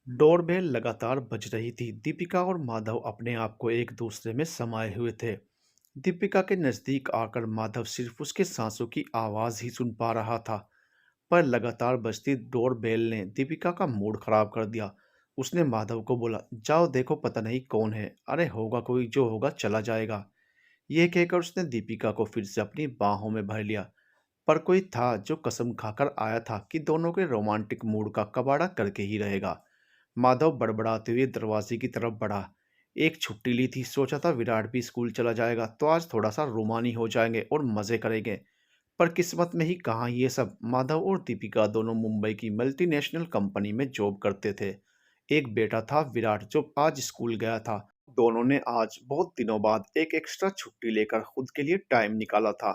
Doorbell लगातार बज रही थी। दीपिका और माधव अपने आप को एक दूसरे में समाये हुए थे। दीपिका के नजदीक आकर माधव सिर्फ उसके सांसों की आवाज ही सुन पा रहा था। पर लगातार बजती डोरबेल ने दीपिका का मूड खराब कर दिया। उसने माधव को बोला, जाओ देखो पता नहीं कौन है। अरे होगा कोई, जो होगा चला जाएगा। यह कहकर उसने दीपिका को फिर से अपनी बाहों में भर लिया। पर कोई था जो कसम खाकर आया था कि दोनों के रोमांटिक मूड का कबाड़ा करके ही रहेगा। माधव बड़बड़ाते हुए दरवाजे की तरफ बढ़ा। एक छुट्टी ली थी, सोचा था विराट भी स्कूल चला जाएगा तो आज थोड़ा सा रोमानी हो जाएंगे और मजे करेंगे। पर किस्मत में ही कहाँ ये सब। माधव और दीपिका दोनों मुंबई की मल्टीनेशनल कंपनी में जॉब करते थे। एक बेटा था विराट जो आज स्कूल गया था। दोनों ने आज बहुत दिनों बाद एक एक्स्ट्रा छुट्टी लेकर खुद के लिए टाइम निकाला था।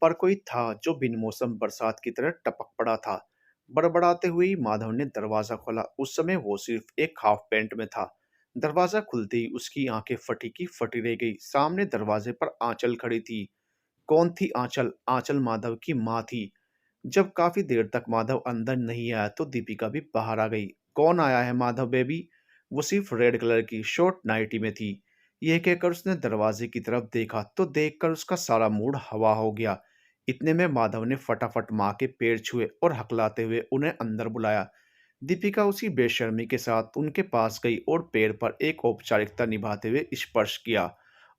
पर कोई था जो बिन मौसम बरसात की तरह टपक पड़ा था। बड़बड़ाते हुए ही माधव ने दरवाजा खोला। उस समय वो सिर्फ एक हाफ पैंट में था। दरवाजा खुलते ही उसकी आंखें फटी की फटी रह गई। सामने दरवाजे पर आंचल खड़ी थी। कौन थी आंचल? आंचल माधव की माँ थी। जब काफी देर तक माधव अंदर नहीं आया तो दीपिका भी बाहर आ गई। कौन आया है माधव बेबी? वो सिर्फ रेड कलर की शॉर्ट नाइटी में थी। यह कहकर उसने दरवाजे की तरफ देखा तो देखकर उसका सारा मूड हवा हो गया। इतने में माधव ने फटाफट माँ के पैर छुए और हकलाते हुए उन्हें अंदर बुलाया। दीपिका उसी बेशर्मी के साथ उनके पास गई और पैर पर एक औपचारिकता निभाते हुए स्पर्श किया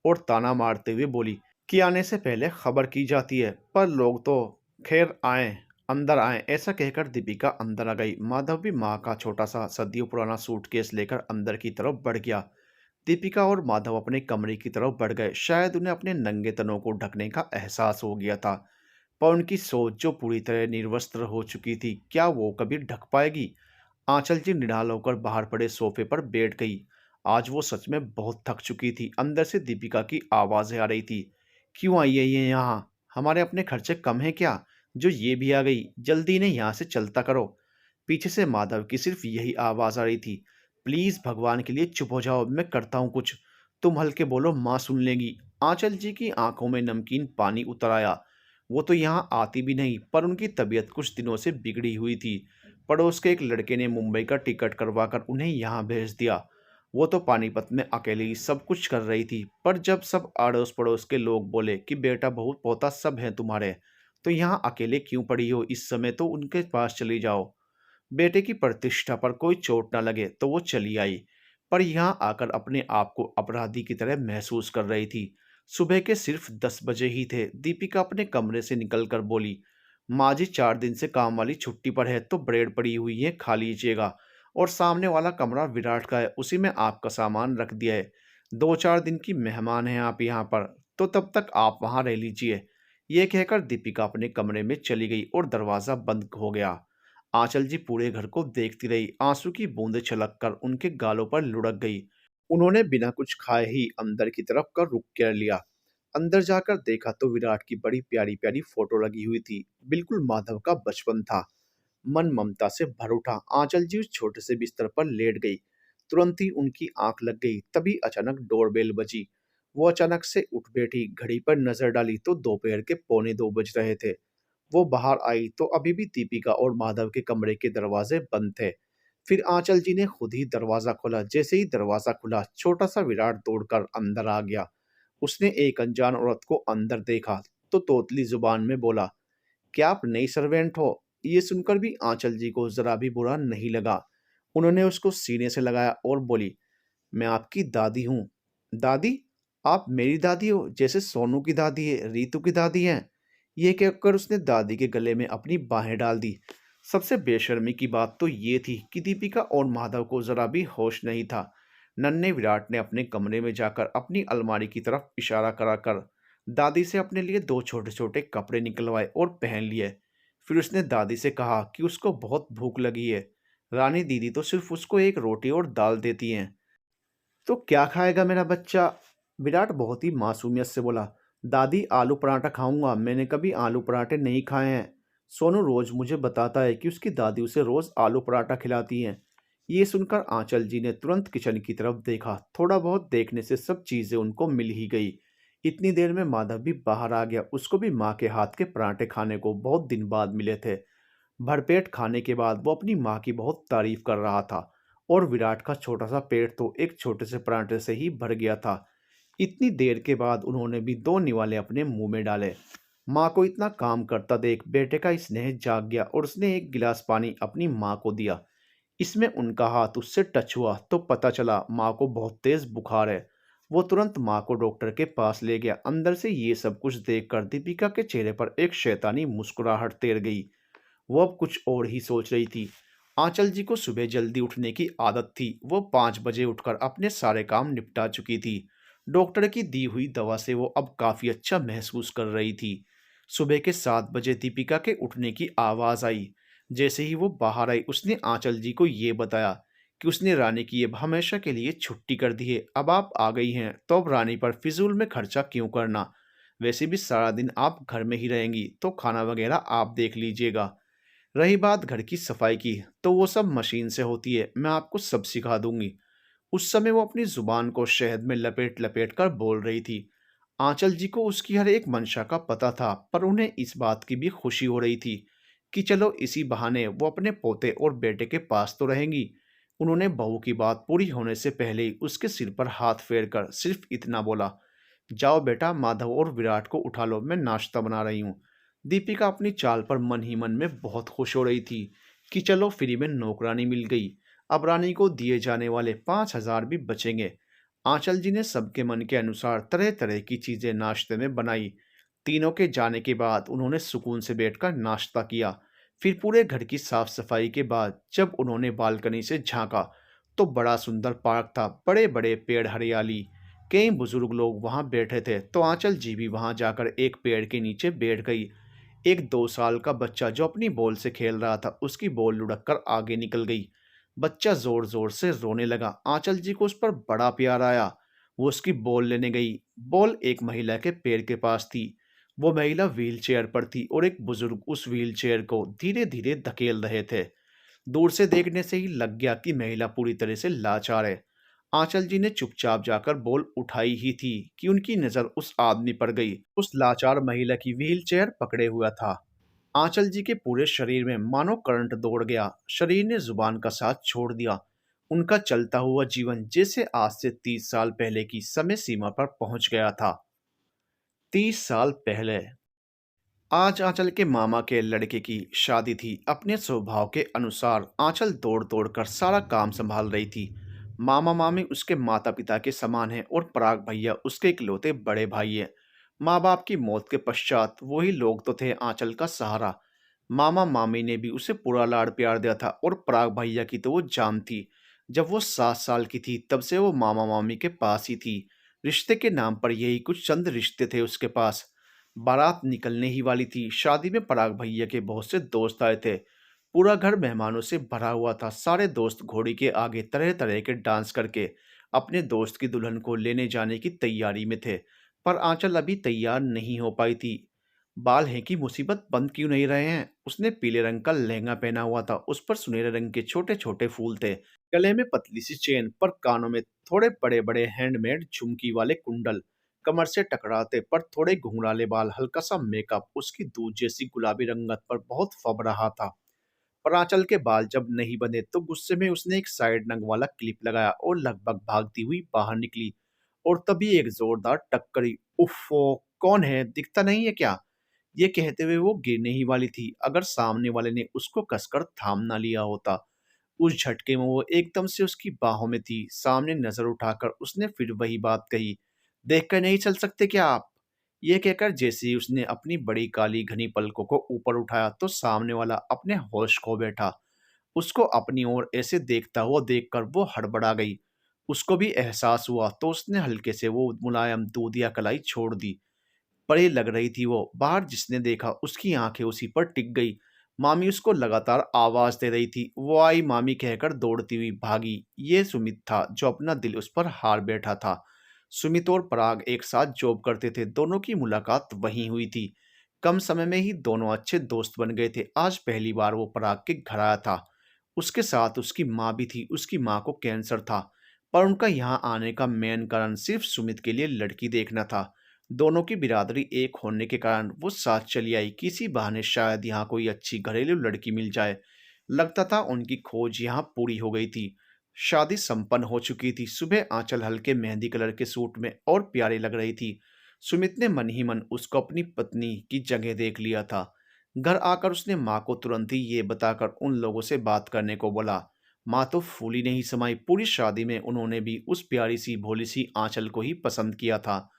और ताना मारते हुए बोली कि आने से पहले खबर की जाती है, पर लोग तो खैर आए, अंदर आए। ऐसा कहकर दीपिका अंदर आ गई। माधव भी माँ का छोटा सा सदियों पुराना सूटकेस लेकर अंदर की तरफ बढ़ गया। दीपिका और माधव अपने कमरे की तरफ बढ़ गए। शायद उन्हें अपने नंगे तनों को ढकने का एहसास हो गया था। पर उनकी सोच जो पूरी तरह निर्वस्त्र हो चुकी थी, क्या वो कभी ढक पाएगी? आंचल जी निढाल होकर बाहर पड़े सोफे पर बैठ गई। आज वो सच में बहुत थक चुकी थी। अंदर से दीपिका की आवाजें आ रही थी। क्यों आई है ये यहाँ? हमारे अपने खर्चे कम हैं क्या जो ये भी आ गई? जल्दी इन्हें यहाँ से चलता करो। पीछे से माधव की सिर्फ यही आवाज आ रही थी। प्लीज भगवान के लिए चुप हो जाओ, मैं करता हूँ कुछ। तुम हल्के बोलो, माँ सुन लेगी। आंचल जी की आंखों में नमकीन पानी उतर आया। वो तो यहाँ आती भी नहीं, पर उनकी तबीयत कुछ दिनों से बिगड़ी हुई थी। पड़ोस के एक लड़के ने मुंबई का टिकट करवाकर उन्हें यहाँ भेज दिया। वो तो पानीपत में अकेले ही सब कुछ कर रही थी। पर जब सब अड़ोस पड़ोस के लोग बोले कि बेटा बहू पोता सब है तुम्हारे, तो यहाँ अकेले क्यों पड़ी हो? इस समय तो उनके पास चली जाओ। बेटे की प्रतिष्ठा पर कोई चोट न लगे तो वो चली आई। पर यहाँ आकर अपने आप को अपराधी की तरह महसूस कर रही थी। सुबह के सिर्फ 10 बजे ही थे। दीपिका अपने कमरे से निकलकर बोली, माँ जी 4 दिन से काम वाली छुट्टी पर है तो ब्रेड पड़ी हुई है, खा लीजिएगा। और सामने वाला कमरा विराट का है, उसी में आपका सामान रख दिया है। 2-4 दिन की मेहमान हैं आप यहाँ पर, तो तब तक आप वहाँ रह लीजिए। ये कहकर दीपिका अपने कमरे में चली गई और दरवाजा बंद हो गया। आंचल जी पूरे घर को देखती रही। आंसू की बूंदें छलककर उनके गालों पर लुढ़क गई। उन्होंने बिना कुछ खाए ही अंदर की तरफ का रुख कर लिया। अंदर जाकर देखा तो विराट की बड़ी प्यारी प्यारी फोटो लगी हुई थी। बिल्कुल माधव का बचपन था। मन ममता से भर उठा। आंचल जी उस छोटे से बिस्तर पर लेट गई। तुरंत ही उनकी आंख लग गई। तभी अचानक डोरबेल बजी। वो अचानक से उठ बैठी। घड़ी पर नजर डाली तो दोपहर के 1:45 बज रहे थे। वो बाहर आई तो अभी भी दीपिका और माधव के कमरे के दरवाजे बंद थे। फिर आंचल जी ने खुद ही दरवाजा खोला। जैसे ही दरवाजा खुला, छोटा सा विराट दौड़कर अंदर आ गया। उसने एक अनजान औरत को अंदर देखा तो तोतली जुबान में बोला, क्या आप नई सर्वेंट हो? ये सुनकर भी आंचल जी को जरा भी बुरा नहीं लगा। उन्होंने उसको सीने से लगाया और बोली, मैं आपकी दादी हूँ। दादी? आप मेरी दादी हो? जैसे सोनू की दादी है, रीतू की दादी है। ये कहकर उसने दादी के गले में अपनी बाहें डाल दी। सबसे बेशर्मी की बात तो ये थी कि दीपिका और माधव को जरा भी होश नहीं था। नन्हे विराट ने अपने कमरे में जाकर अपनी अलमारी की तरफ इशारा कराकर दादी से अपने लिए 2 छोटे छोटे कपड़े निकलवाए और पहन लिए। फिर उसने दादी से कहा कि उसको बहुत भूख लगी है। रानी दीदी तो सिर्फ उसको एक रोटी और दाल देती हैं। तो क्या खाएगा मेरा बच्चा? विराट बहुत ही मासूमियत से बोला, दादी आलू पराठा खाऊंगा, मैंने कभी आलू पराठे नहीं खाए हैं। सोनू रोज मुझे बताता है कि उसकी दादी उसे रोज आलू पराठा खिलाती हैं। ये सुनकर आंचल जी ने तुरंत किचन की तरफ देखा। थोड़ा बहुत देखने से सब चीजें उनको मिल ही गई। इतनी देर में माधव भी बाहर आ गया। उसको भी माँ के हाथ के पराठे खाने को बहुत दिन बाद मिले थे। भरपेट खाने के बाद वो अपनी माँ की बहुत तारीफ कर रहा था और विराट का छोटा सा पेट तो एक छोटे से परांठे से ही भर गया था। इतनी देर के बाद उन्होंने भी दो निवाले अपने मुंह में डाले। माँ को इतना काम करता देख बेटे का स्नेह जाग गया और उसने एक गिलास पानी अपनी माँ को दिया। इसमें उनका हाथ उससे टच हुआ तो पता चला माँ को बहुत तेज बुखार है। वो तुरंत माँ को डॉक्टर के पास ले गया। अंदर से ये सब कुछ देखकर दीपिका के चेहरे पर एक शैतानी मुस्कुराहट तैर गई। वो अब कुछ और ही सोच रही थी। आंचल जी को सुबह जल्दी उठने की आदत थी। वो 5 बजे उठकर अपने सारे काम निपटा चुकी थी। डॉक्टर की दी हुई दवा से वो अब काफी अच्छा महसूस कर रही थी। सुबह के 7 बजे दीपिका के उठने की आवाज आई। जैसे ही वो बाहर आई उसने आंचल जी को ये बताया कि उसने रानी की अब हमेशा के लिए छुट्टी कर दी है। अब आप आ गई हैं तो अब रानी पर फिजूल में खर्चा क्यों करना। वैसे भी सारा दिन आप घर में ही रहेंगी तो खाना वगैरह आप देख लीजिएगा। रही बात घर की सफाई की, तो वो सब मशीन से होती है, मैं आपको सब सिखा दूंगी। उस समय वो अपनी जुबान को शहद में लपेट लपेट कर बोल रही थी। आंचल जी को उसकी हर एक मंशा का पता था, पर उन्हें इस बात की भी खुशी हो रही थी कि चलो इसी बहाने वो अपने पोते और बेटे के पास तो रहेंगी। उन्होंने बहू की बात पूरी होने से पहले ही उसके सिर पर हाथ फेर कर सिर्फ इतना बोला, जाओ बेटा, माधव और विराट को उठा लो, मैं नाश्ता बना रही हूँ। दीपिका अपनी चाल पर मन ही मन में बहुत खुश हो रही थी कि चलो फ्री में नौकरानी मिल गई। अब रानी को दिए जाने वाले 5,000 भी बचेंगे। आंचल जी ने सबके मन के अनुसार तरह तरह की चीजें नाश्ते में बनाई। तीनों के जाने के बाद उन्होंने सुकून से बैठकर नाश्ता किया। फिर पूरे घर की साफ सफाई के बाद जब उन्होंने बालकनी से झांका तो बड़ा सुंदर पार्क था, बड़े बड़े पेड़, हरियाली। कई बुजुर्ग लोग वहां बैठे थे तो आंचल जी भी वहां जाकर एक पेड़ के नीचे बैठ गई। एक 2 साल का बच्चा जो अपनी बॉल से खेल रहा था उसकी बॉल लुढ़क कर आगे निकल गई। बच्चा जोर जोर से रोने लगा। आंचल जी को उस पर बड़ा प्यार आया। वो उसकी बॉल लेने गई। बॉल एक महिला के पैर के पास थी। वो महिला व्हील चेयर पर थी और एक बुजुर्ग उस व्हील चेयर को धीरे धीरे धकेल रहे थे। दूर से देखने से ही लग गया कि महिला पूरी तरह से लाचार है। आंचल जी ने चुपचाप जाकर बॉल उठाई ही थी कि उनकी नजर उस आदमी पर गई, उस लाचार महिला की व्हील चेयर पकड़े हुआ था। आंचल जी के पूरे शरीर में मानो करंट दौड़ गया। शरीर ने जुबान का साथ छोड़ दिया। उनका चलता हुआ जीवन जैसे आज से 30 साल पहले की समय सीमा पर पहुंच गया था। 30 साल पहले आज आंचल के मामा के लड़के की शादी थी। अपने स्वभाव के अनुसार आंचल दौड़ दौड़ कर सारा काम संभाल रही थी। मामा मामी उसके माता पिता के समान हैं और पराग भैया उसके इकलौते बड़े भाई हैं। माँ बाप की मौत के पश्चात वही लोग तो थे आंचल का सहारा। मामा मामी ने भी उसे पूरा लाड़ प्यार दिया था और पराग भैया की तो वो जान थी। जब वो 7 साल की थी तब से वो मामा मामी के पास ही थी। रिश्ते के नाम पर यही कुछ चंद रिश्ते थे उसके पास। बारात निकलने ही वाली थी। शादी में पराग भैया के बहुत से दोस्त आए थे। पूरा घर मेहमानों से भरा हुआ था। सारे दोस्त घोड़ी के आगे तरह तरह के डांस करके अपने दोस्त की दुल्हन को लेने जाने की तैयारी में थे। पर आंचल अभी तैयार नहीं हो पाई थी। बाल हैं कि मुसीबत बंद क्यों नहीं रहे हैं। उसने पीले रंग का लहंगा पहना हुआ था, उस पर सुनहरे रंग के छोटे छोटे फूल थे। गले में पतली सी चेन, पर कानों में थोड़े बड़े बड़े हैंडमेड झुमकी वाले कुंडल। कमर से टकराते पर थोड़े घुंघराले बाल, हल्का सा मेकअप उसकी दूध जैसी गुलाबी रंगत पर बहुत फब रहा था। पर आंचल के बाल जब नहीं बंधे तो गुस्से में उसने एक साइड नंग वाला क्लिप लगाया और लगभग भागती हुई बाहर निकली। और तभी एक जोरदार टक्करी। उफ़ो! कौन है, दिखता नहीं है क्या? ये कहते हुए वो गिरने ही वाली थी अगर सामने वाले ने उसको कसकर थाम ना लिया होता। उस झटके में वो एकदम से उसकी बाहों में थी। सामने नजर उठाकर उसने फिर वही बात कही, देख कर नहीं चल सकते क्या आप? ये कहकर जैसे ही उसने अपनी बड़ी काली घनी पलकों को ऊपर उठाया तो सामने वाला अपने होश खो बैठा। उसको अपनी ओर ऐसे देखता हुआ देखकर वो हड़बड़ा गई। उसको भी एहसास हुआ तो उसने हल्के से वो मुलायम दूधिया कलाई छोड़ दी। परे लग रही थी वो। बाहर जिसने देखा उसकी आंखें उसी पर टिक गई। मामी उसको लगातार आवाज दे रही थी। वो आई मामी कहकर दौड़ती हुई भागी। ये सुमित था जो अपना दिल उस पर हार बैठा था। सुमित और पराग एक साथ जॉब करते थे। दोनों की मुलाकात वहीं हुई थी। कम समय में ही दोनों अच्छे दोस्त बन गए थे। आज पहली बार वो पराग के घर आया था। उसके साथ उसकी माँ भी थी। उसकी माँ को कैंसर था, पर उनका यहाँ आने का मेन कारण सिर्फ सुमित के लिए लड़की देखना था। दोनों की बिरादरी एक होने के कारण वो साथ चली आई। किसी बहाने शायद यहाँ कोई अच्छी घरेलू लड़की मिल जाए। लगता था उनकी खोज यहाँ पूरी हो गई थी। शादी संपन्न हो चुकी थी। सुबह आंचल हल्के मेहंदी कलर के सूट में और प्यारी लग रही थी। सुमित ने मन ही मन उसको अपनी पत्नी की जगह देख लिया था। घर आकर उसने माँ को तुरंत ही ये बताकर उन लोगों से बात करने को बोला। माँ तो फूली नहीं समाई। पूरी शादी में उन्होंने भी उस प्यारी सी भोली सी आंचल को ही पसंद किया था।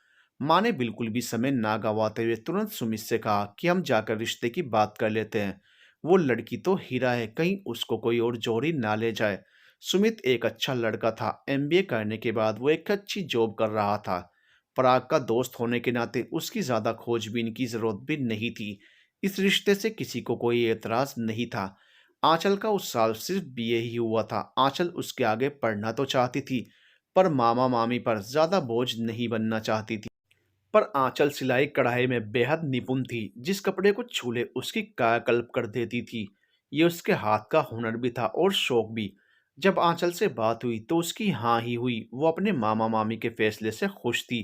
माँ ने बिल्कुल भी समय ना गंवाते हुए तुरंत सुमित से कहा कि हम जाकर रिश्ते की बात कर लेते हैं। वो लड़की तो हीरा है, कहीं उसको कोई और जोड़ी ना ले जाए। सुमित एक अच्छा लड़का था। एमबीए करने के बाद वो एक अच्छी जॉब कर रहा था। पराग का दोस्त होने के नाते उसकी ज्यादा खोजबीन की जरूरत भी नहीं थी। इस रिश्ते से किसी को कोई एतराज नहीं था। आंचल का उस साल सिर्फ बीए ही हुआ था। आंचल उसके आगे पढ़ना तो चाहती थी, पर मामा मामी पर ज्यादा बोझ नहीं बनना चाहती थी। पर आंचल सिलाई कढ़ाई में बेहद निपुण थी। जिस कपड़े को छू ले उसकी कायाकल्प कर देती थी। ये उसके हाथ का हुनर भी था और शौक भी। जब आंचल से बात हुई तो उसकी हाँ ही हुई। वो अपने मामा मामी के फैसले से खुश थी।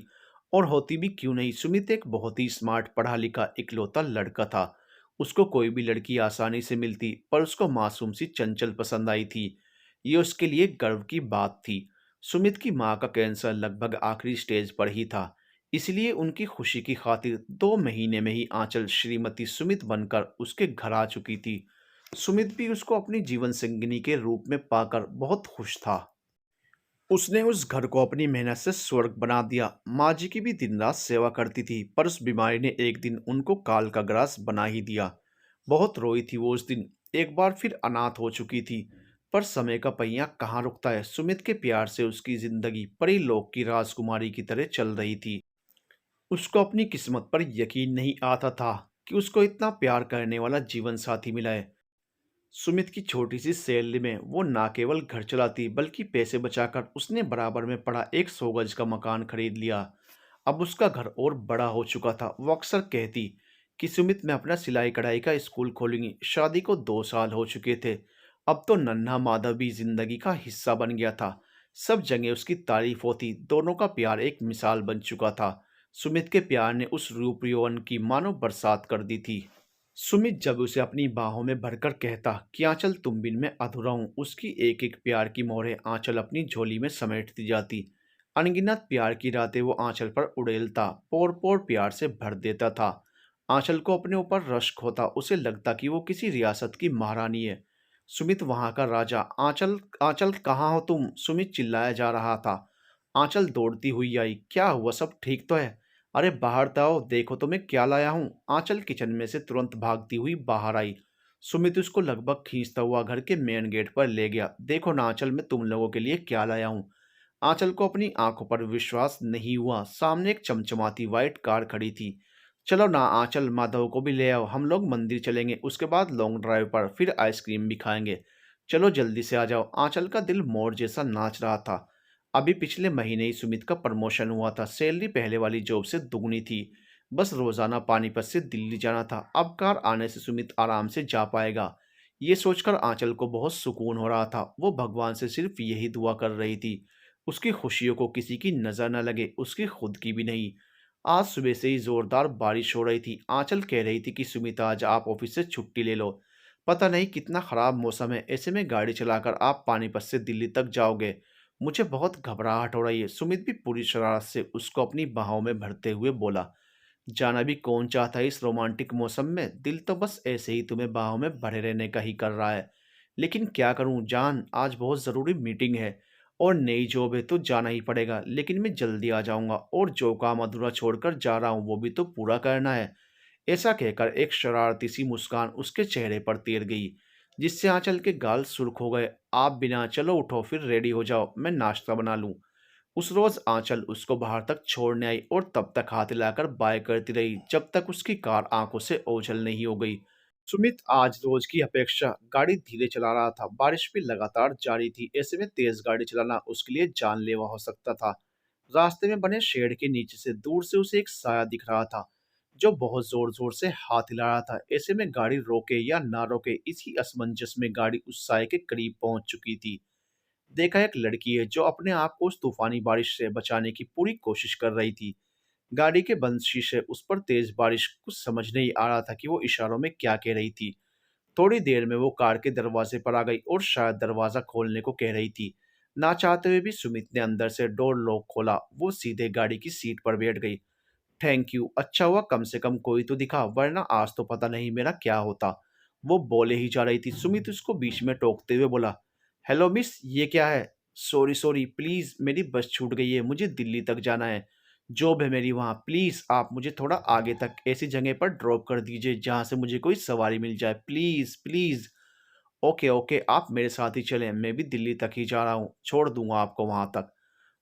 और होती भी क्यों नहीं। सुमित एक बहुत ही स्मार्ट पढ़ा लिखा इकलौता लड़का था। उसको कोई भी लड़की आसानी से मिलती, पर उसको मासूम सी चंचल पसंद आई थी। ये उसके लिए गर्व की बात थी। सुमित की माँ का कैंसर लगभग आखिरी स्टेज पर ही था। इसलिए उनकी खुशी की खातिर 2 महीने में ही आंचल श्रीमती सुमित बनकर उसके घर आ चुकी थी। सुमित भी उसको अपनी जीवन संगिनी के रूप में पाकर बहुत खुश था। उसने उस घर को अपनी मेहनत से स्वर्ग बना दिया। माँ जी की भी दिन रात सेवा करती थी, पर उस बीमारी ने एक दिन उनको काल का ग्रास बना ही दिया। बहुत रोई थी वो उस दिन। एक बार फिर अनाथ हो चुकी थी। पर समय का पहिया कहाँ रुकता है। सुमित के प्यार से उसकी जिंदगी परी लोक की राजकुमारी की तरह चल रही थी। उसको अपनी किस्मत पर यकीन नहीं आता था कि उसको इतना प्यार करने वाला जीवन साथी मिला है। सुमित की छोटी सी सैलरी में वो ना केवल घर चलाती, बल्कि पैसे बचाकर उसने बराबर में पड़ा एक 100 गज का मकान खरीद लिया। अब उसका घर और बड़ा हो चुका था। वो अक्सर कहती कि सुमित, मैं अपना सिलाई कढ़ाई का स्कूल खोलूंगी। शादी को 2 साल हो चुके थे। अब तो नन्हा माधव भी जिंदगी का हिस्सा बन गया था। सब जगह उसकी तारीफ होती। दोनों का प्यार एक मिसाल बन चुका था। सुमित के प्यार ने उस रूप यौवन की मानो बरसात कर दी थी। सुमित जब उसे अपनी बाहों में भरकर कहता कि आंचल तुम बिन मैं अधूरा हूं, उसकी एक एक प्यार की मोहरें आंचल अपनी झोली में समेटती जाती। अनगिनत प्यार की रातें वो आंचल पर उड़ेलता, पोर पोर प्यार से भर देता था। आंचल को अपने ऊपर रश्क होता। उसे लगता कि वो किसी रियासत की महारानी है। सुमित वहां का राजा। आंचल, आंचल कहाँ हो तुम? सुमित चिल्लाया जा रहा था। आंचल दौड़ती हुई आई। क्या हुआ, सब ठीक तो है? अरे बाहर तो आओ, देखो तो मैं क्या लाया हूँ। आंचल किचन में से तुरंत भागती हुई बाहर आई। सुमित उसको लगभग खींचता हुआ घर के मेन गेट पर ले गया। देखो ना आंचल, मैं तुम लोगों के लिए क्या लाया हूँ। आंचल को अपनी आंखों पर विश्वास नहीं हुआ। सामने एक चमचमाती व्हाइट कार खड़ी थी। चलो ना आंचल, माधव को भी ले आओ। हम लोग मंदिर चलेंगे, उसके बाद लॉन्ग ड्राइव पर, फिर आइसक्रीम भी खाएंगे। चलो जल्दी से आ जाओ। आंचल का दिल मोर जैसा नाच रहा था। अभी पिछले महीने ही सुमित का प्रमोशन हुआ था। सैलरी पहले वाली जॉब से दुगनी थी। बस रोजाना पानीपत से दिल्ली जाना था। अब कार आने से सुमित आराम से जा पाएगा। ये सोचकर आंचल को बहुत सुकून हो रहा था। वो भगवान से सिर्फ यही दुआ कर रही थी, उसकी खुशियों को किसी की नजर न लगे, उसकी खुद की भी नहीं। आज सुबह से ही जोरदार बारिश हो रही थी। आंचल कह रही थी कि सुमित, आज आप ऑफिस से छुट्टी ले लो। पता नहीं कितना खराब मौसम है, ऐसे में गाड़ी चलाकर आप पानीपत से दिल्ली तक जाओगे। मुझे बहुत घबराहट हो रही है। सुमित भी पूरी शरारत से उसको अपनी बाहों में भरते हुए बोला। जाना भी कौन चाहता है इस रोमांटिक मौसम में? दिल तो बस ऐसे ही तुम्हें बाहों में भरे रहने का ही कर रहा है। लेकिन क्या करूं जान, आज बहुत ज़रूरी मीटिंग है और नई जॉब है तो जाना ही पड़ेगा। लेकिन मैं जल्दी आ जाऊंगा, और जो काम अधूरा छोड़कर जा रहा हूं वो भी तो पूरा करना है। ऐसा कहकर एक शरारती सी मुस्कान उसके चेहरे पर तैर गई, जिससे आंचल के गाल सुर्ख हो गए। आप बिना, चलो उठो फिर रेडी हो जाओ, मैं नाश्ता बना लूं। उस रोज आंचल उसको बाहर तक छोड़ने आई और तब तक हाथ हिलाकर बाय करती रही जब तक उसकी कार आंखों से ओझल नहीं हो गई। सुमित आज रोज की अपेक्षा गाड़ी धीरे चला रहा था। बारिश भी लगातार जारी थी। ऐसे में तेज गाड़ी चलाना उसके लिए जानलेवा हो सकता था। रास्ते में बने शेड के नीचे से दूर से उसे एक साया दिख रहा था, जो बहुत जोर जोर से हाथ हिला रहा था। ऐसे में गाड़ी रोके या ना रोके, इसी असमंजस में गाड़ी उस साये के करीब पहुंच चुकी थी। देखा एक लड़की है जो अपने आप को उस तूफानी बारिश से बचाने की पूरी कोशिश कर रही थी। गाड़ी के बंद शीशे, उस पर तेज बारिश, कुछ समझ नहीं आ रहा था कि वो इशारों में क्या कह रही थी। थोड़ी देर में वो कार के दरवाजे पर आ गई और शायद दरवाजा खोलने को कह रही थी। ना चाहते हुए भी सुमित ने अंदर से डोर लॉक खोला। वो सीधे गाड़ी की सीट पर बैठ गई। थैंक यू, अच्छा हुआ कम से कम कोई तो दिखा, वरना आज तो पता नहीं मेरा क्या होता। वो बोले ही जा रही थी, सुमित उसको बीच में टोकते हुए बोला, हेलो मिस, ये क्या है? सॉरी सॉरी, प्लीज मेरी बस छूट गई है, मुझे दिल्ली तक जाना है। जॉब है मेरी वहाँ, प्लीज आप मुझे थोड़ा आगे तक ऐसी जगह पर ड्रॉप कर दीजिए जहाँ से मुझे कोई सवारी मिल जाए, प्लीज प्लीज। ओके ओके, आप मेरे साथ ही चलें, मैं भी दिल्ली तक ही जा रहा हूँ, छोड़ दूंगा आपको वहां तक।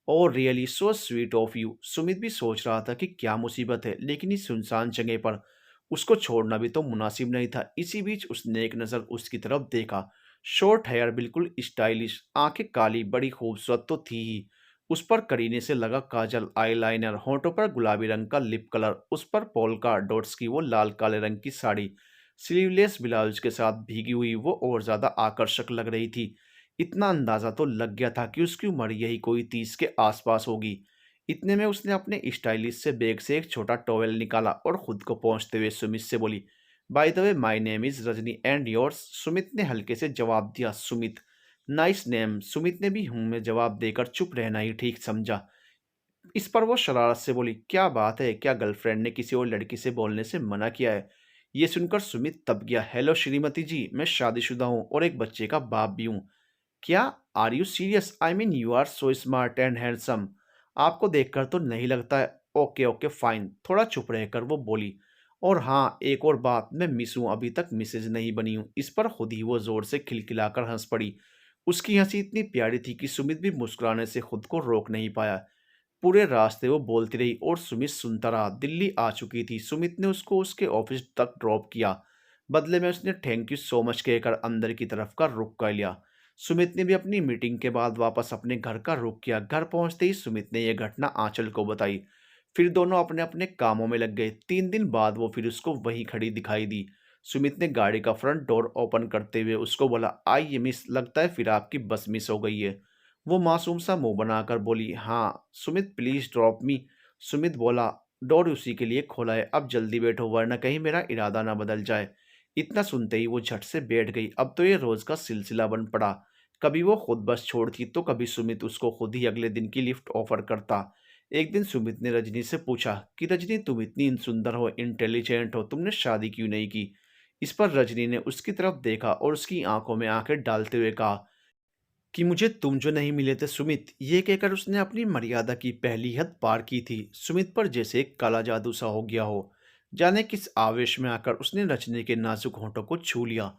Oh really so sweet of you. Sumit भी सोच रहा था कि क्या मुसीबत है, लेकिन इस सुनसान जगह पर उसको छोड़ना भी तो मुनासिब नहीं था। इसी बीच उसने एक नज़र उसकी तरफ देखा। शॉर्ट हेयर, बिल्कुल स्टाइलिश, आंखें काली, बड़ी खूबसूरत तो थी ही। उस पर करीने से लगा काजल, आईलाइनर, होठों पर गुलाबी रंग का लिप कलर, उस पर पोल्का डॉट्स की वो लाल काले रंग की साड़ी, स्लीवलेस ब्लाउज के साथ भीगी हुई वो और ज्यादा आकर्षक लग रही थी। इतना अंदाजा तो लग गया था कि उसकी उम्र यही कोई 30 के आसपास होगी। इतने में उसने अपने स्टाइलिश से बैग से एक छोटा टॉवेल निकाला और खुद को पहुंचते हुए सुमित से बोली, by the way my name is Rajni and yours. Sumit ने हल्के से जवाब दिया, सुमित। Nice name. सुमित ने भी हूं में जवाब देकर चुप रहना ही ठीक समझा। इस पर वो शरारत से बोली, क्या बात है, क्या गर्लफ्रेंड ने किसी और लड़की से बोलने से मना किया है? ये सुनकर सुमित तब गया। हेलो श्रीमती जी, मैं शादीशुदा हूँ और एक बच्चे का बाप भी हूँ। क्या? Are you serious? I mean you are so smart and handsome. आपको देखकर तो नहीं लगता है। ओके ओके फाइन, थोड़ा चुप रहकर वो बोली, और हाँ एक और बात, मैं मिस हूँ, अभी तक मिसेज नहीं बनी हूँ। इस पर खुद ही वो जोर से खिलखिलाकर हंस पड़ी। उसकी हंसी इतनी प्यारी थी कि सुमित भी मुस्कुराने से खुद को रोक नहीं पाया। पूरे रास्ते वो बोलती रही और सुमित सुनता रहा। दिल्ली आ चुकी थी। सुमित ने उसको उसके ऑफिस तक ड्रॉप किया। बदले में उसने थैंक यू सो मच कहकर अंदर की तरफ का रुख कर लिया। सुमित ने भी अपनी मीटिंग के बाद वापस अपने घर का रुख किया। घर पहुंचते ही सुमित ने यह घटना आंचल को बताई। फिर दोनों अपने अपने कामों में लग गए। 3 दिन बाद वो फिर उसको वहीं खड़ी दिखाई दी। सुमित ने गाड़ी का फ्रंट डोर ओपन करते हुए उसको बोला, आइए मिस, लगता है फिर आपकी बस मिस हो गई है। वो मासूम सा मुंह बनाकर बोली, हाँ Sumit please drop me. Sumit बोला, डोर उसी के लिए खोला है, अब जल्दी बैठो वरना कहीं मेरा इरादा ना बदल जाए। इतना सुनते ही वो झट से बैठ गई। अब तो ये रोज का सिलसिला बन पड़ा। कभी वो खुद बस छोड़ती तो कभी सुमित उसको खुद ही अगले दिन की लिफ्ट ऑफर करता। एक दिन सुमित ने रजनी से पूछा कि रजनी, तुम इतनी सुंदर हो, इंटेलिजेंट हो, तुमने शादी क्यों नहीं की? इस पर रजनी ने उसकी तरफ देखा और उसकी आंखों में आंखें डालते हुए कहा कि मुझे तुम जो नहीं मिले थे सुमित। ये कहकर उसने अपनी मर्यादा की पहली हद पार की थी। सुमित पर जैसे एक काला जादू सा हो गया हो। जाने किस आवेश में आकर उसने रजनी के नाजुक होंठों को छू लिया।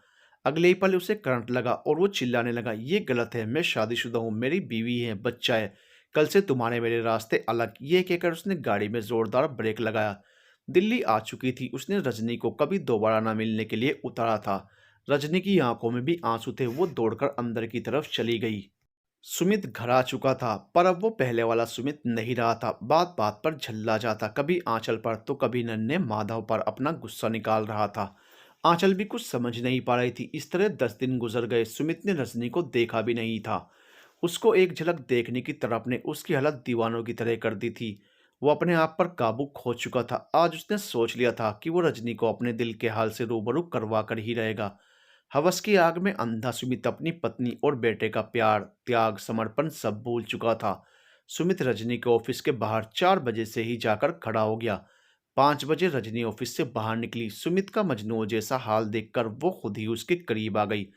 अगले ही पल उसे करंट लगा और वो चिल्लाने लगा, ये गलत है, मैं शादीशुदा हूँ, मेरी बीवी है, बच्चा है, कल से तुम्हारे मेरे रास्ते अलग। ये कहकर उसने गाड़ी में जोरदार ब्रेक लगाया। दिल्ली आ चुकी थी। उसने रजनी को कभी दोबारा ना मिलने के लिए उतारा था। रजनी की आंखों में भी आंसू थे। वो दौड़कर अंदर की तरफ चली गई। सुमित घर आ चुका था, पर अब वो पहले वाला सुमित नहीं रहा था। बात बात पर झल्ला जाता, कभी आंचल पर तो कभी नन्हे माधव पर अपना गुस्सा निकाल रहा था। आंचल भी कुछ समझ नहीं पा रही थी। इस तरह 10 दिन गुजर गए। सुमित ने रजनी को देखा भी नहीं था। उसको एक झलक देखने की तड़प ने उसकी हालत दीवानों की तरह कर दी थी। वो अपने आप पर काबू खो चुका था। आज उसने सोच लिया था कि वो रजनी को अपने दिल के हाल से रूबरू करवा कर ही रहेगा। हवस की आग में अंधा सुमित अपनी पत्नी और बेटे का प्यार, त्याग, समर्पण सब भूल चुका था। सुमित रजनी के ऑफिस के बाहर 4 बजे से ही जाकर खड़ा हो गया। 5 बजे रजनी ऑफिस से बाहर निकली। सुमित का मजनू जैसा हाल देखकर वो खुद ही उसके करीब आ गई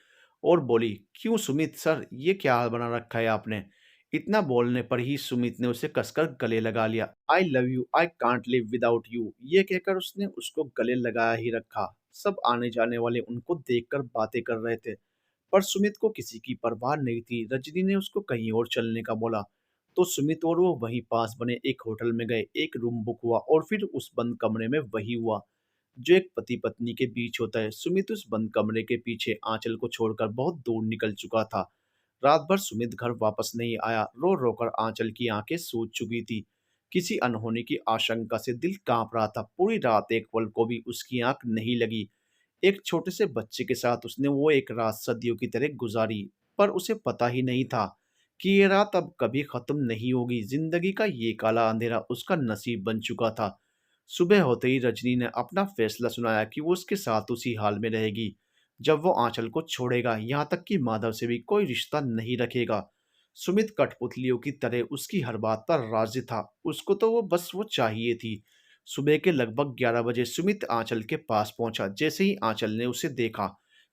और बोली, क्यों सुमित सर, ये क्या हाल बना रखा है आपने? इतना बोलने पर ही सुमित ने उसे कसकर गले लगा लिया। I love you, I can't live without you, ये कहकर उसने उसको गले लगाया ही रखा। सब आने जाने वाले उनको देखकर बातें कर रहे थे, पर सुमित को किसी की परवाह नहीं थी। रजनी ने उसको कहीं और चलने का बोला तो सुमित और वो वहीं पास बने एक होटल में गए। एक रूम बुक हुआ और फिर उस बंद कमरे में वही हुआ जो एक पति पत्नी के बीच होता है। सुमित उस बंद कमरे के पीछे आंचल को छोड़कर बहुत दूर निकल चुका था। रात भर सुमित घर वापस नहीं आया। रो रोकर आंचल की आंखें सूज चुकी थी। किसी अनहोनी की आशंका से दिल कांप रहा था। पूरी रात एक पल को भी उसकी आंख नहीं लगी। एक छोटे से बच्चे के साथ उसने वो एक रात सदियों की तरह गुजारी, पर उसे पता ही नहीं था कि ये रात अब कभी खत्म नहीं होगी। जिंदगी का ये काला अंधेरा उसका नसीब बन चुका था। सुबह होते ही रजनी ने अपना फैसला सुनाया कि वो उसके साथ उसी हाल में रहेगी जब वो आंचल को छोड़ेगा, यहाँ तक कि माधव से भी कोई रिश्ता नहीं रखेगा। सुमित कठपुतलियों की तरह उसकी हर बात पर राजी था। उसको तो वो चाहिए थी। सुबह के लगभग 11 बजे सुमित आंचल के पास पहुंचा। जैसे ही आंचल ने उसे देखा,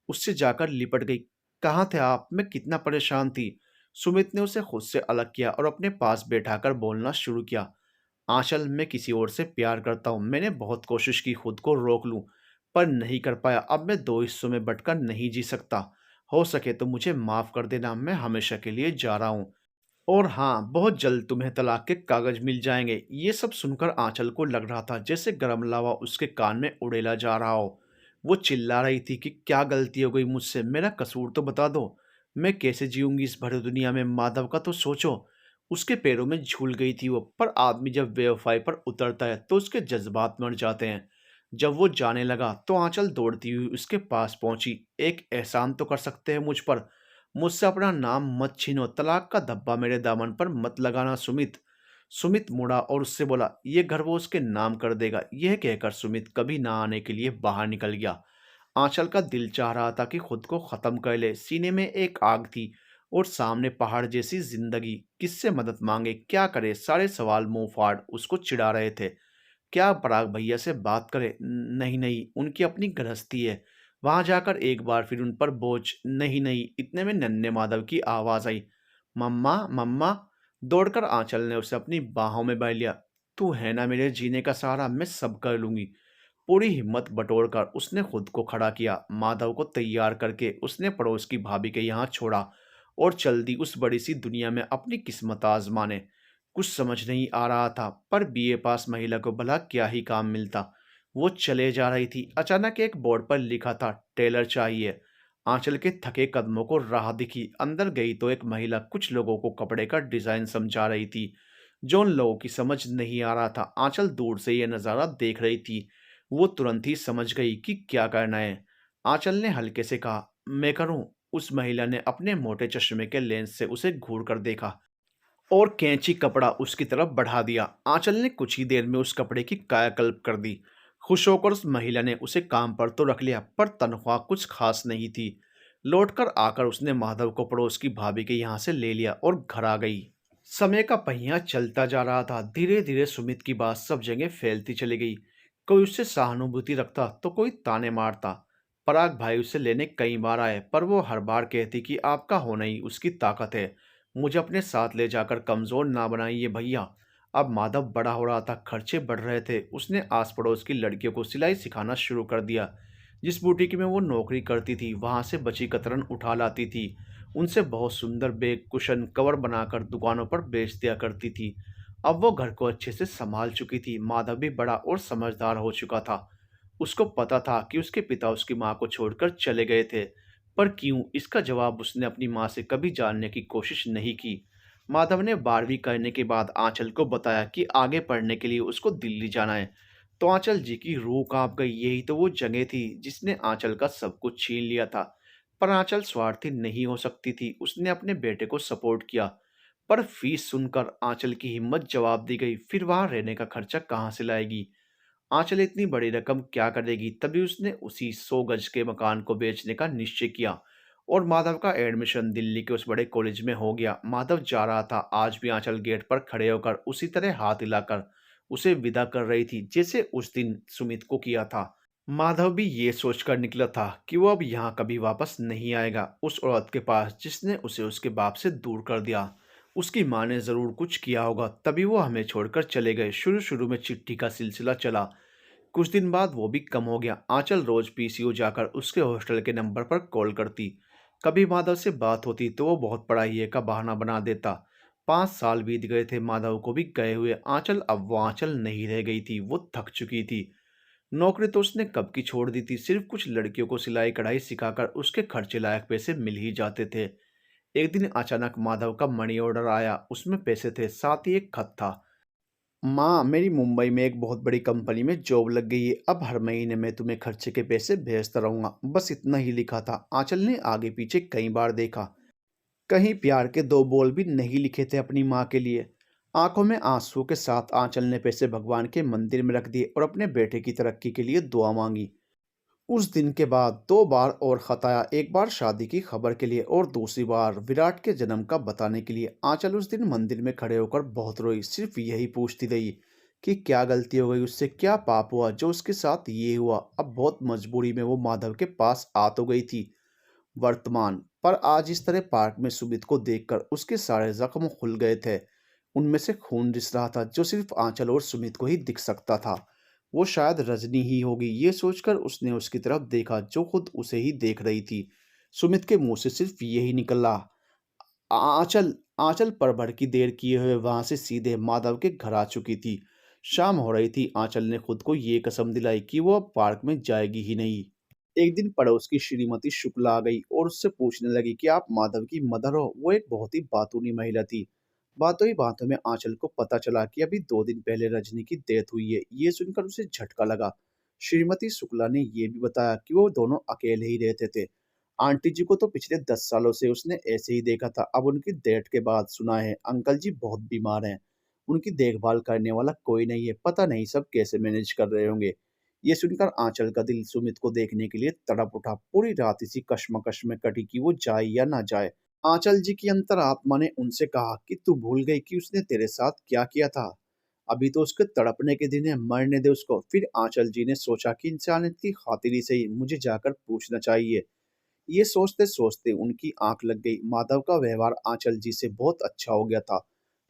उससे जाकर लिपट गई। कहाँ थे आप? मैं कितना परेशान थी। सुमित ने उसे खुद से अलग किया और अपने पास बैठाकर बोलना शुरू किया। आंचल, मैं किसी और से प्यार करता हूँ। मैंने बहुत कोशिश की खुद को रोक लूँ, पर नहीं कर पाया। अब मैं दो हिस्सों में बंटकर नहीं जी सकता। हो सके तो मुझे माफ़ कर देना, मैं हमेशा के लिए जा रहा हूँ। और हाँ, बहुत जल्द तुम्हें तलाक के कागज़ मिल जाएँगे। ये सब सुनकर आँचल को लग रहा था जैसे गरम लावा उसके कान में उड़ेला जा रहा हो। वो चिल्ला रही थी कि क्या गलती हो गई मुझसे? मेरा कसूर तो बता दो। मैं कैसे जीऊँगी इस भरी दुनिया में? माधव का तो सोचो। उसके पैरों में झूल गई थी वो। पर आदमी जब बेवफ़ाई पर उतरता है तो उसके जज़्बात मर जाते हैं। जब वो जाने लगा तो आँचल दौड़ती हुई उसके पास पहुँची। एक एहसान तो कर सकते हैं मुझ पर। मुझसे अपना नाम मत छीनो, तलाक का धब्बा मेरे दामन पर मत लगाना सुमित। सुमित मुड़ा और उससे बोला, ये घर वो उसके नाम कर देगा। यह कहकर सुमित कभी ना आने के लिए बाहर निकल गया। आंचल का दिल चाह रहा था कि खुद को खत्म कर ले। सीने में एक आग थी और सामने पहाड़ जैसी जिंदगी। किससे मदद मांगे, क्या करे? सारे सवाल मुंह फाड़ उसको चिढ़ा रहे थे। क्या पराग भैया से बात करें? नहीं, नहीं, उनकी अपनी गृहस्थी है। वहाँ जाकर एक बार फिर उन पर बोझ। नहीं, नहीं, इतने में नन्हे माधव की आवाज़ आई। मम्मा, मम्मा! दौड़कर आँचल ने उसे अपनी बाहों में भर लिया। तू है ना मेरे जीने का सहारा, मैं सब कर लूँगी। पूरी हिम्मत बटोरकर उसने खुद को खड़ा किया। माधव को तैयार करके उसने पड़ोस की भाभी के यहाँ छोड़ा और चल दी उस बड़ी सी दुनिया में अपनी किस्मत आजमाने। कुछ समझ नहीं आ रहा था, पर बीए पास महिला को भला क्या ही काम मिलता। वो चले जा रही थी। अचानक एक बोर्ड पर लिखा था, टेलर चाहिए। आंचल के थके कदमों को राह दिखी। अंदर गई तो एक महिला कुछ लोगों को कपड़े का डिजाइन समझा रही थी, जो उन लोगों की समझ नहीं आ रहा था। आंचल दूर से यह नज़ारा देख रही थी। वो तुरंत ही समझ गई कि क्या करना है। आंचल ने हल्के से कहा, मैं करूं? उस महिला ने अपने मोटे चश्मे के लेंस से उसे घूर कर देखा और कैंची कपड़ा उसकी तरफ बढ़ा दिया। आंचल ने कुछ ही देर में उस कपड़े की कायाकल्प कर दी। खुश होकर उस महिला ने उसे काम पर तो रख लिया, पर तनख्वाह कुछ खास नहीं थी। लौटकर आकर उसने माधव को पड़ोस की भाभी के यहाँ से ले लिया और घर आ गई। समय का पहिया चलता जा रहा था। धीरे धीरे सुमित की बात सब जगह फैलती चली गई। कोई उससे सहानुभूति रखता तो कोई ताने मारता। पराग भाई उसे लेने कई बार आए, पर वो हर बार कहती कि आपका होना ही उसकी ताकत है। मुझे अपने साथ ले जाकर कमजोर ना बनाइए भैया। अब माधव बड़ा हो रहा था, खर्चे बढ़ रहे थे। उसने आस पड़ोस की लड़कियों को सिलाई सिखाना शुरू कर दिया। जिस बुटीक में वो नौकरी करती थी वहां से बची कतरन उठा लाती थी। उनसे बहुत सुंदर बैग, कुशन, कवर बनाकर दुकानों पर बेच दिया करती थी। अब वो घर को अच्छे से संभाल चुकी थी। माधव भी बड़ा और समझदार हो चुका था। उसको पता था कि उसके पिता उसकी माँ को छोड़कर चले गए थे, पर क्यों, इसका जवाब उसने अपनी माँ से कभी जानने की कोशिश नहीं की। माधव ने 12वीं करने के बाद आंचल को बताया कि आगे पढ़ने के लिए उसको दिल्ली जाना है। तो आंचल जी की रूह कांप गई। यही तो वो जगह थी जिसने आंचल का सब कुछ छीन लिया था। पर आंचल स्वार्थी नहीं हो सकती थी। उसने अपने बेटे को सपोर्ट किया। पर फीस सुनकर आंचल की हिम्मत जवाब दी गई। फिर वहां रहने का खर्चा कहाँ से लाएगी? आंचल इतनी बड़ी रकम क्या करेगी? तभी उसने उसी 100 गज के मकान को बेचने का निश्चय किया और माधव का एडमिशन दिल्ली के उस बड़े कॉलेज में हो गया। माधव जा रहा था। आज भी आंचल गेट पर खड़े होकर उसी तरह हाथ हिलाकर उसे विदा कर रही थी जैसे उस दिन सुमित को किया था। माधव भी ये सोचकर निकला था कि वो अब यहाँ कभी वापस नहीं आएगा, उस औरत के पास जिसने उसे उसके बाप से दूर कर दिया। उसकी माँ ने जरूर कुछ किया होगा, तभी वो हमें छोड़कर चले गए। शुरू शुरू में चिट्ठी का सिलसिला चला। कुछ दिन बाद वो भी कम हो गया। आंचल रोज पीसीओ जाकर उसके हॉस्टल के नंबर पर कॉल करती। कभी माधव से बात होती तो वो बहुत पढ़ाई है का बहाना बना देता। 5 साल बीत गए थे माधव को भी गए हुए। आंचल अब वो आंचल नहीं रह गई थी। वो थक चुकी थी। नौकरी तो उसने कब की छोड़ दी थी। सिर्फ कुछ लड़कियों को सिलाई कढ़ाई सिखाकर उसके खर्चे लायक पैसे मिल ही जाते थे। एक दिन अचानक माधव का मनी ऑर्डर आया। उसमें पैसे थे, साथ ही एक खत था। माँ, मेरी मुंबई में एक बहुत बड़ी कंपनी में जॉब लग गई है। अब हर महीने मैं तुम्हें खर्चे के पैसे भेजता रहूंगा। बस इतना ही लिखा था। आंचल ने आगे पीछे कई बार देखा। कहीं प्यार के दो बोल भी नहीं लिखे थे अपनी माँ के लिए। आंखों में आंसू के साथ आंचल ने पैसे भगवान के मंदिर में रख दिए और अपने बेटे की तरक्की के लिए दुआ मांगी। उस दिन के बाद 2 बार और खताया, एक बार शादी की खबर के लिए और दूसरी बार विराट के जन्म का बताने के लिए। आंचल उस दिन मंदिर में खड़े होकर बहुत रोई, सिर्फ यही पूछती रही कि क्या गलती हो गई उससे, क्या पाप हुआ जो उसके साथ ये हुआ। अब बहुत मजबूरी में वो माधव के पास आ तो गई थी वर्तमान, पर आज इस तरह पार्क में सुमित को देखकर उसके सारे जख्म खुल गए थे। उनमें से खून रिस रहा था जो सिर्फ आंचल और सुमित को ही दिख सकता था। वो शायद रजनी ही होगी, ये सोचकर उसने उसकी तरफ देखा जो खुद उसे ही देख रही थी। सुमित के मुंह से सिर्फ यही निकला, आंचल। आंचल पल भर की देर किए हुए वहां से सीधे माधव के घर आ चुकी थी। शाम हो रही थी। आंचल ने खुद को ये कसम दिलाई कि वो अब पार्क में जाएगी ही नहीं। एक दिन पड़ोस की श्रीमती शुक्ला आ गई और उससे पूछने लगी कि आप माधव की मदर हो। वो एक बहुत ही बातूनी महिला थी। बातों ही बातों में आंचल को पता चला कि अभी 2 दिन पहले रजनी की डेथ हुई है। ये सुनकर उसे झटका लगा। श्रीमती शुक्ला ने ये भी बताया कि वो दोनों अकेले ही रहते थे। आंटी जी को तो पिछले 10 सालों से उसने ऐसे ही देखा था। अब उनकी डेथ के बाद सुना है अंकल जी बहुत बीमार हैं। उनकी देखभाल करने वाला कोई नहीं है। पता नहीं सब कैसे मैनेज कर रहे होंगे। ये सुनकर आंचल का दिल सुमित को देखने के लिए तड़प उठा। पूरी रात इसी कश्मकश में कटी कि वो जाए या ना जाए। आंचल जी की अंतरात्मा ने उनसे कहा कि तू भूल गई कि उसने तेरे साथ क्या किया था। अभी तो उसके तड़पने के दिन है, मरने दे उसको। फिर आंचल जी ने सोचा कि इंसानियत की खातिर ही सही मुझे जाकर पूछना चाहिए। ये सोचते सोचते उनकी आंख लग गई। माधव का व्यवहार आंचल जी से बहुत अच्छा हो गया था।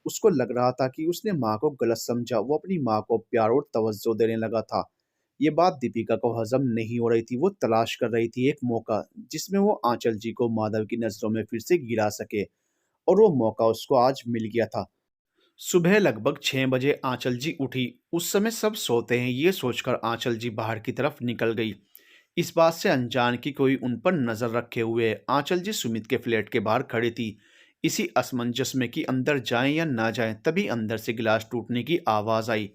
उसको लग रहा था कि उसने माँ को गलत समझा। वो अपनी माँ को प्यार और तवज्जो देने लगा था। ये बात दीपिका को हजम नहीं हो रही थी। वो तलाश कर रही थी एक मौका जिसमें वो आंचल जी को माधव की नजरों में फिर से गिरा सके, और वो मौका उसको आज मिल गया था। सुबह लगभग 6 बजे आंचल जी उठी। उस समय सब सोते हैं, ये सोचकर आंचल जी बाहर की तरफ निकल गई, इस बात से अनजान कि कोई उन पर नजर रखे हुए है। आंचल जी सुमित के फ्लैट के बाहर खड़ी थी, इसी असमंजस में कि अंदर जाएं या ना जाएं। तभी अंदर से गिलास टूटने की आवाज आई।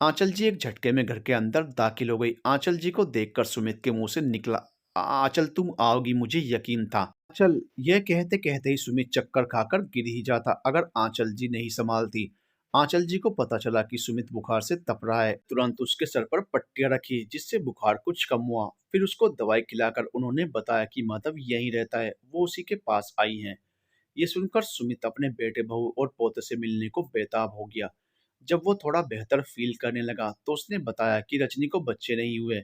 आंचल जी एक झटके में घर के अंदर दाखिल हो गई। आंचल जी को देखकर सुमित के मुंह से निकला, आंचल तुम आओगी, मुझे यकीन था। आंचल, यह कहते कहते ही सुमित चक्कर खाकर गिर ही जाता अगर आंचल जी नहीं संभालती। आंचल जी को पता चला कि सुमित बुखार से तप रहा है। तुरंत उसके सर पर पट्टियां रखी जिससे बुखार कुछ कम हुआ। फिर उसको दवाई खिलाकर उन्होंने बताया कि माधव यहीं रहता है, वो उसी के पास आई हैं। ये सुनकर सुमित अपने बेटे बहू और पोते से मिलने को बेताब हो गया। जब वो थोड़ा बेहतर फील करने लगा तो उसने बताया कि रजनी को बच्चे नहीं हुए।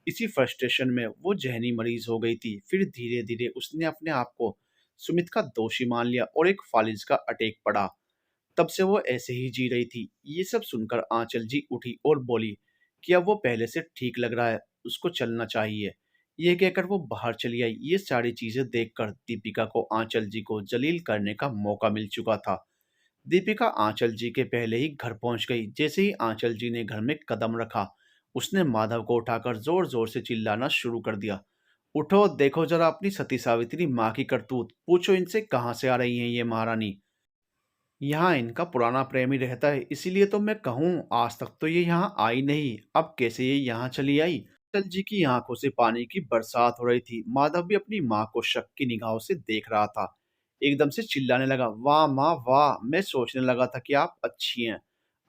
इसी फ्रस्ट्रेशन में वो जहनी मरीज हो गई थी। फिर धीरे धीरे उसने अपने आप को सुमित का दोषी मान लिया और एक फालिज का अटैक पड़ा। तब से वो ऐसे ही जी रही थी। ये सब सुनकर आंचल जी उठी और बोली कि अब वो पहले से ठीक लग रहा है, उसको चलना चाहिए। ये कहकर वो बाहर चली आई। ये सारी चीजें देखकर दीपिका को आंचल जी को जलील करने का मौका मिल चुका था। दीपिका आंचल जी के पहले ही घर पहुंच गई। जैसे ही आंचल जी ने घर में कदम रखा, उसने माधव को उठाकर जोर जोर से चिल्लाना शुरू कर दिया, उठो देखो जरा अपनी सती सावित्री माँ की करतूत, पूछो इनसे कहाँ से आ रही हैं ये महारानी। यहाँ इनका पुराना प्रेम ही रहता है, इसीलिए तो मैं कहूँ आज तक तो ये यहाँ आई नहीं, अब कैसे ये यहाँ चली आई। अटल जी की आंखों से पानी की बरसात हो रही थी। माधव भी अपनी माँ को शक की निगाहों से देख रहा था। एकदम से चिल्लाने लगा, वाह माँ वाह, मैं सोचने लगा था कि आप अच्छी हैं।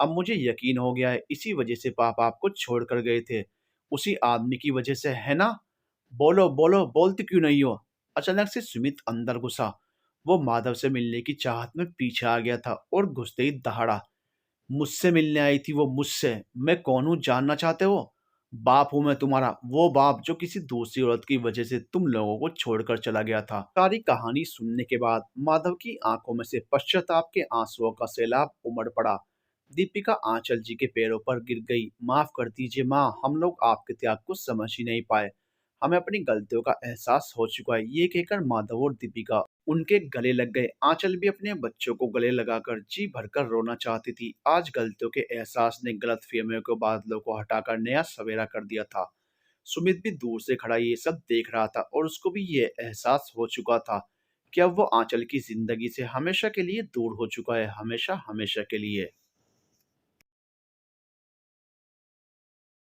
अब मुझे यकीन हो गया है, इसी वजह से पापा आपको छोड़ कर गए थे। उसी आदमी की वजह से, है ना? बोलो बोलो, बोलती क्यों नहीं हो? अचानक से सुमित अंदर घुसा। वो माधव से मिलने की चाहत में पीछे आ गया था और घुसते ही दहाड़ा, मुझसे मिलने आई थी वो, मुझसे? मैं कौन हूँ जानना चाहते हो? बाप हूँ मैं तुम्हारा, वो बाप जो किसी दूसरी औरत की वजह से तुम लोगों को छोड़कर चला गया था। सारी कहानी सुनने के बाद माधव की आंखों में से पश्चाताप के आंसुओं का सैलाब उमड़ पड़ा। दीपिका आंचल जी के पैरों पर गिर गई। माफ कर दीजिए माँ, हम लोग आपके त्याग को समझ ही नहीं पाए। हमें अपनी गलतियों का एहसास हो चुका है। ये कहकर माधव और दीपिका उनके गले लग गए। आंचल भी अपने बच्चों को गले लगाकर जी भरकर रोना चाहती थी। आज गलतियों के एहसास ने गलतफहमियों के बादलों को हटाकर नया सवेरा कर दिया था। सुमित भी दूर से खड़ा ये सब देख रहा था और उसको भी ये एहसास हो चुका था कि अब वो आंचल की जिंदगी से हमेशा के लिए दूर हो चुका है, हमेशा हमेशा के लिए।